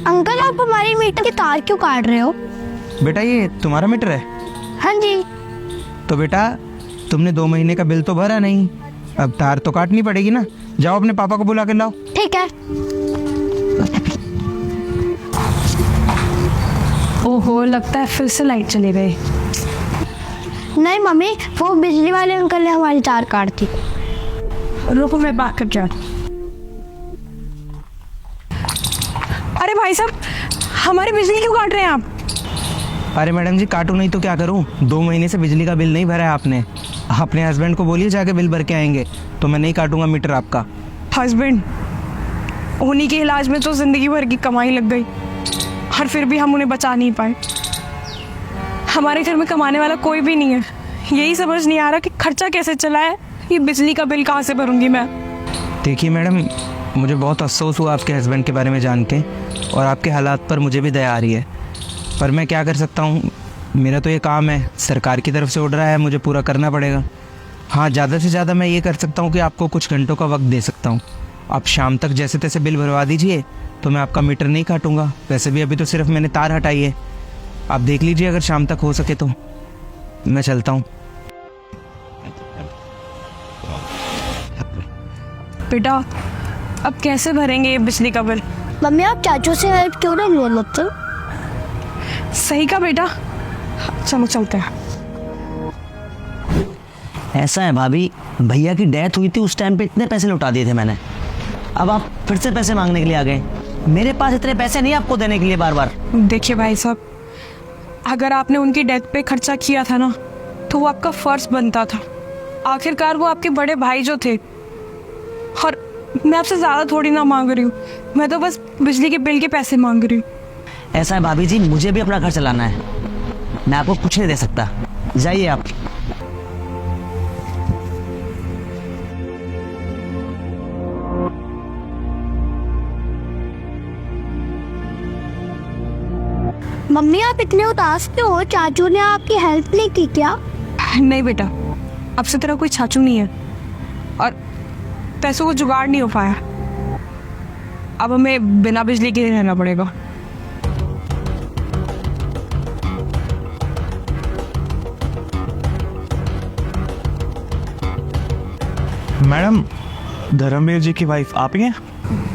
Uncle आप हमारी metre की तार क्यों काट रहे हो? बेटा ये तुम्हारा मीटर है? हाँ जी। तो बेटा तुमने 2 महीने का बिल तो भरा नहीं, अब तार तो काटनी पड़ेगी ना। जाओ अपने पापा को बुला के लाओ। ठीक है। ओहो, लगता है फिर से लाइट चली गई। नहीं मम्मी, वो बिजली वाले अंकल ने हमारी तार काट दी। रुको मैं बात कर क्या। अरे भाई साहब, हमारी बिजली क्यों काट रहे हैं आप? अरे मैडम जी काटू नहीं तो क्या करूं, 2 महीने से बिजली का बिल नहीं भरा है आपने। अपने हस्बैंड को बोलिए जाके बिल भर के आएंगे, तो मैं नहीं काटूंगा मीटर आपका। हस्बैंड, उन्हीं के इलाज में तो जिंदगी भर की कमाई लग गई और फिर भी हम उन्हें बचा नहीं पाए। हमारे घर में कमाने वाला कोई भी नहीं है। यही समझ नहीं आ रहा कि खर्चा कैसे चला है, ये बिजली का बिल कहाँ से भरूंगी मैं। देखिए मैडम, मुझे बहुत अफसोस हुआ आपके हस्बैंड के बारे में जान के, और आपके हालात पर मुझे भी दया आ रही है, पर मैं क्या कर सकता हूँ। मेरा तो ये काम है, सरकार की तरफ से ऑर्डर आया है, मुझे पूरा करना पड़ेगा। हाँ, ज़्यादा से ज़्यादा मैं ये कर सकता हूँ कि आपको कुछ घंटों का वक्त दे सकता हूँ। आप शाम तक जैसे तैसे बिल भरवा दीजिए तो मैं आपका मीटर नहीं काटूंगा। वैसे भी अभी तो सिर्फ मैंने तार हटाई है, आप देख लीजिए अगर शाम तक हो सके तो। मैं चलता हूँ। बेटा, अब कैसे भरेंगे ये बिजली का बिल? मम्मी आप चाचू से हेल्प क्यों नहीं ले लेते? सही का बेटा, चलो चलते हैं। ऐसा है भाभी, भैया की डेथ हुई थी उस टाइम पे इतने पैसे लौटा दिए थे मैंने, अब आप फिर से पैसे मांगने के लिए आ गए। मेरे पास इतने पैसे नहीं आपको देने के लिए बार बार। देखिए भाई साहब, अगर आपने उनकी डेथ पे खर्चा किया था ना, तो वो आपका फर्ज बनता था। आखिरकार वो आपके बड़े भाई जो थे, और मैं आपसे ज़्यादा थोड़ी ना मांग रही हूँ, मैं तो बस बिजली के बिल के पैसे मांग रही हूँ। ऐसा है भाभी जी, मुझे भी अपना घर चलाना है, मैं आपको कुछ नहीं दे सकता। जाइए आप। मम्मी आप इतने उदास क्यों हो? चाचू ने आपकी हेल्प नहीं की क्या? नहीं बेटा, अब से तेरा कोई चाचू नहीं है और पैसों को जुगाड़ नहीं हो पाया। अब हमें बिना बिजली के रहना पड़ेगा। मैडम, धर्मवीर जी की वाइफ आप ही हैं?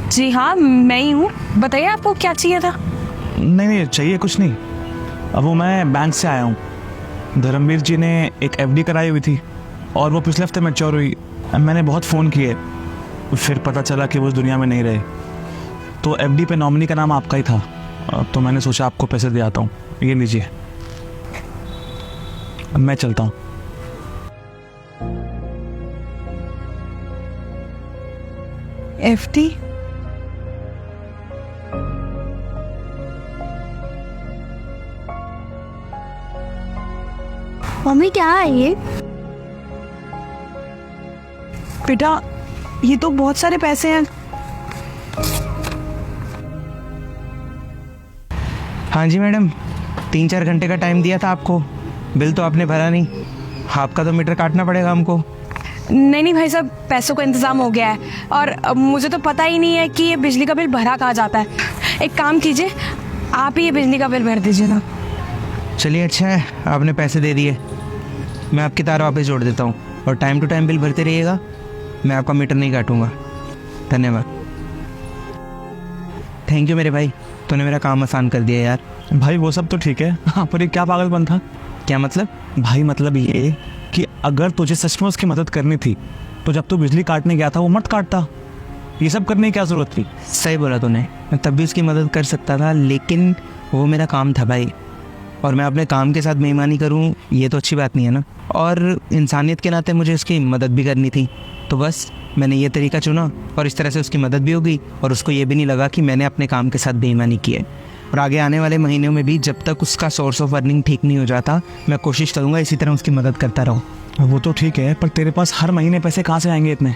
जी हाँ, मैं ही हूँ। बताइए आपको क्या चाहिए था? नहीं चाहिए कुछ नहीं। अब वो मैं बैंक से आया हूँ। धर्मवीर जी ने एक एफडी कराई हुई थी और वो पिछले हफ्ते मैच्योर हुई। मैंने बहुत फ़ोन किए, फिर पता चला कि वो इस दुनिया में नहीं रहे। तो एफडी पे नॉमिनी का नाम आपका ही था, तो मैंने सोचा आपको पैसे दे आता हूँ। ये लीजिए, अब मैं चलता हूँ। एफडी? मम्मी क्या है ये? बेटा, ये तो बहुत सारे पैसे हैं। हाँ जी मैडम, 3-4 घंटे का टाइम दिया था आपको, बिल तो आपने भरा नहीं। आपका तो मीटर काटना पड़ेगा हमको। नहीं भाई साहब, पैसों का इंतजाम हो गया है और मुझे तो पता ही नहीं है कि ये बिजली का बिल भरा कहाँ जाता है। एक काम कीजिए, आप ही ये बिजली का बिल भर दीजिए ना। चलिए अच्छा है, आपने पैसे दे दिए, मैं आपकी तार वापस जोड़ देता हूँ, और टाइम टू टाइम बिल भरते रहिएगा। मैं आपका मीटर नहीं काटूंगा। धन्यवाद। थैंक यू मेरे भाई, तूने मेरा काम आसान कर दिया यार। भाई वो सब तो ठीक है, हाँ, पर ये क्या पागलपन था? क्या मतलब? भाई मतलब ये कि अगर तुझे सच में उसकी मदद करनी थी तो जब तू बिजली काटने गया था वो मत काटता। ये सब करने की क्या जरूरत थी? सही बोला तूने, मैं तब भी उसकी मदद कर सकता था, लेकिन वो मेरा काम था भाई, और मैं अपने काम के साथ बेईमानी करूं ये तो अच्छी बात नहीं है ना। और इंसानियत के नाते मुझे उसकी मदद भी करनी थी, तो बस मैंने ये तरीका चुना और इस तरह से उसकी मदद भी हो गई, और उसको ये भी नहीं लगा कि मैंने अपने काम के साथ बेईमानी की है। और आगे आने वाले महीनों में भी जब तक उसका सोर्स ऑफ अर्निंग ठीक नहीं हो जाता, मैं कोशिश करूँगा इसी तरह उसकी मदद करता रहूँ। वो तो ठीक है, पर तेरे पास हर महीने पैसे कहाँ से आएंगे इतने?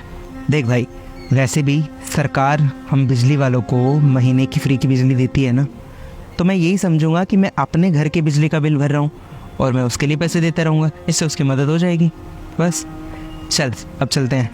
देख भाई, वैसे भी सरकार हम बिजली वालों को महीने की फ्री की बिजली देती है ना, तो मैं यही समझूंगा कि मैं अपने घर के बिजली का बिल भर रहा हूँ और मैं उसके लिए पैसे देता रहूँगा, इससे उसकी मदद हो जाएगी। बस चल, अब चलते हैं।